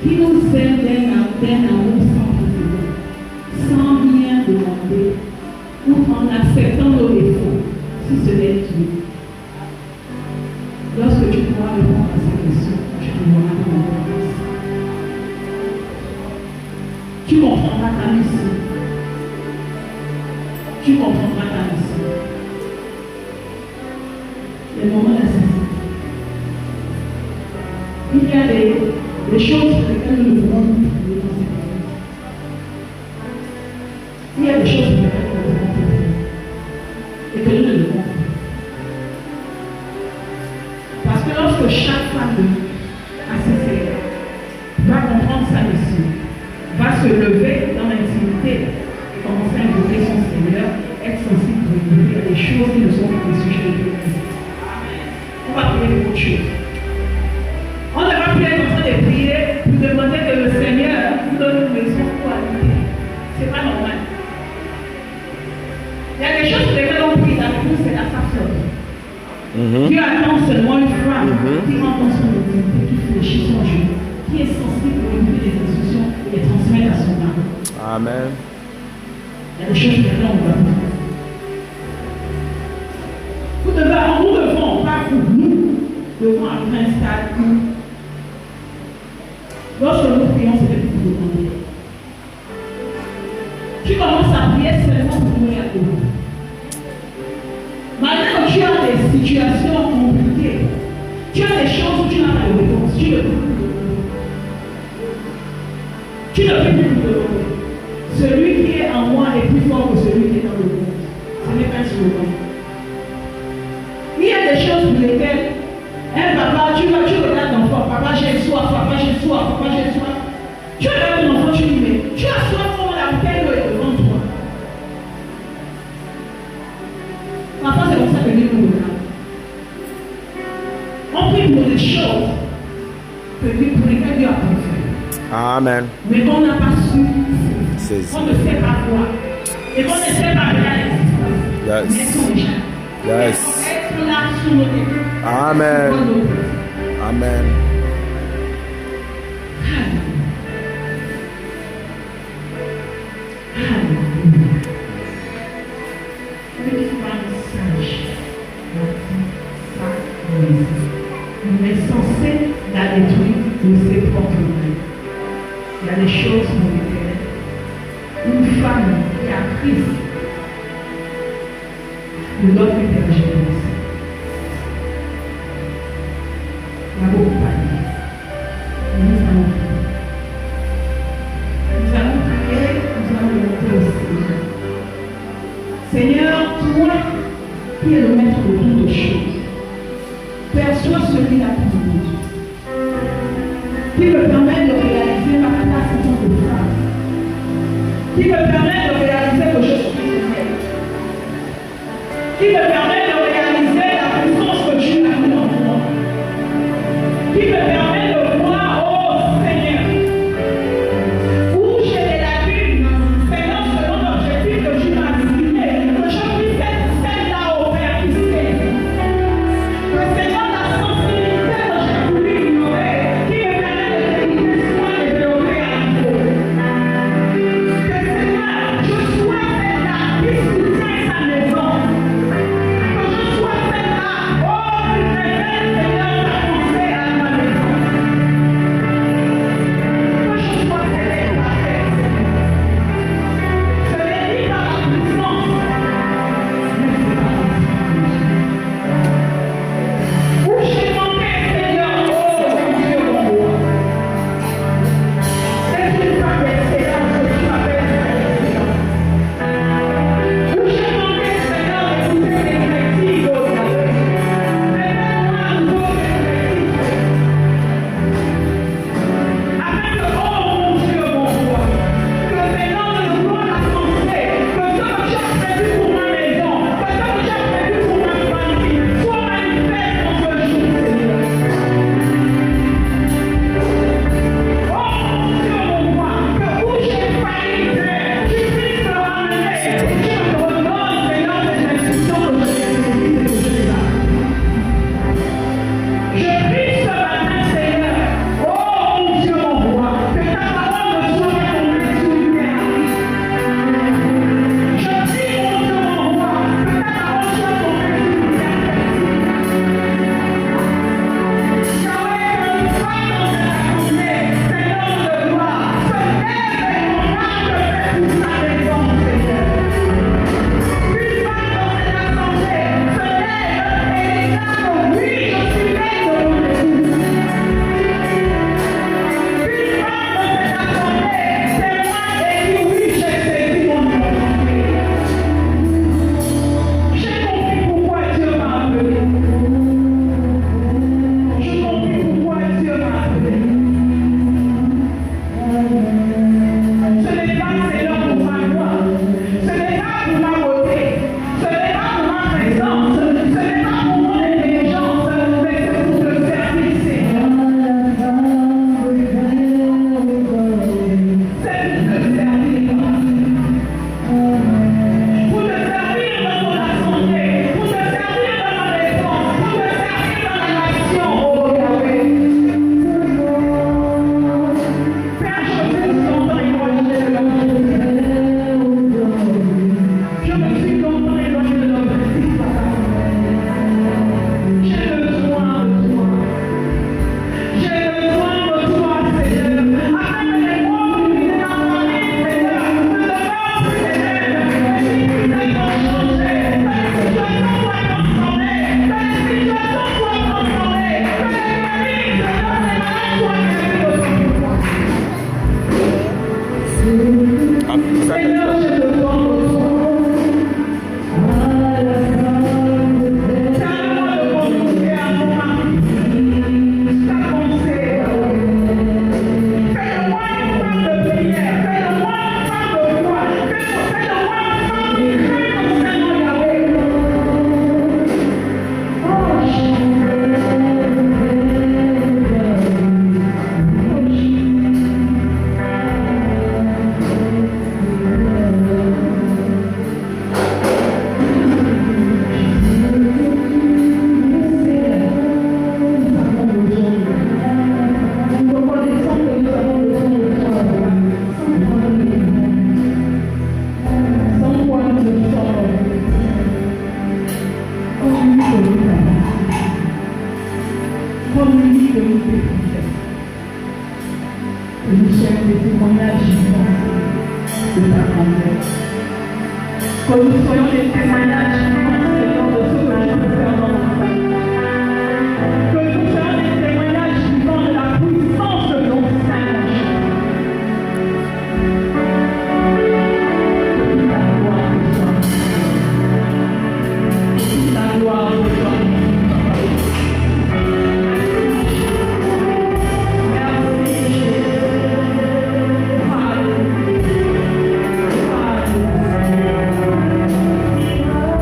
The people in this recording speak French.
qui nous aime d'un amour sans précédent, sans rien demander, ou en acceptant nos défauts, si ce n'est Dieu. Lorsque tu pourras répondre à ces questions, tu trouveras ton réponse. Tu comprendras ta mission. Tu comprendras ta mission. Les moments d'assistance. Il y a des choses sur lesquelles nous devons nous prier dans cette vie. Il y a des choses sur lesquelles nous devons prier et que nous ne devons pas. Parce que lorsque chaque femme à ses seigneurs va comprendre sa mission, va se lever dans l'intimité et commencer à invoquer son Seigneur, être sensible pour écouter des choses qui ne sont pas des sujets de Dieu. On va prier pour autre chose. On ne va plus être en train de prier pour demander que le Seigneur nous donne une maison pour habiter. Ce n'est pas normal. Il y a des choses sur lesquelles on prie avec nous, c'est la façon. Dieu attend seulement une femme qui rentre dans son intimité, qui fléchit son genou, qui est sensible pour écouter les instructions et les transmettre à son âme. Amen. Il y a des choses sur lesquelles on va prier. Nous devons, pas pour nous, devons arriver à un stade où, lorsque nous prions, c'est pour nous demander. Tu commences à prier seulement pour nous à Dieu. Maintenant que tu as des situations compliquées, tu as des choses où tu n'as pas de réponse, tu ne peux plus demander. Tu ne peux plus demander. Celui qui est en moi est plus fort que celui qui est dans le monde. Ce n'est pas un slogan. Il y a des choses pour lesquelles un papa, tu regardes l'enfant, papa j'ai soif, papa j'ai soif, papa j'ai soif. Tu regardes ton enfant, tu lui dis, mais tu as soif comme la bouteille d'eau est devant toi. Parfois c'est comme ça que Dieu nous regarde. On prie pour des choses pour lesquelles Dieu a fait. Amen. Mais qu'on n'a pas su, on ne sait pas voir. Et qu'on ne sait pas regarder l'existence. Mais qu'on déjà. Yes. Être là sous nos têtes. Amen. Amen. On est censé la détruire de ses propres mains. Il y a des choses pour lesquelles une femme qui a Christ ne doit plus être généreuse. Il y a beaucoup parlé. Nous allons prier, nous allons monter au Seigneur. Seigneur, toi qui es le maître de toutes choses, perçois celui-là qui nous dit, qui me permet de réaliser ma place en tant que femme, qui me permet de réaliser que je suis humaine, qui me permet de réaliser la puissance que Dieu a mis en moi, qui me permet de voir, oh Seigneur, où j'ai des lacunes, Seigneur, selon l'objectif que Dieu m'a désigné, que je puisse être celle-là au Père qui sait. Que Seigneur, la sensibilité que j'ai voulu ignorer, qui me permet de désigner soin et de l'ouvrir à nouveau. Que Seigneur, je sois celle-là qui soutient sa maison. Que je sois celle-là, oh, qui permet, Seigneur, d'avancer à ma maison. nous tes princesses. Que nous soyons des témoignages vivants de ta grandeur. Que nous soyons des témoignages vivants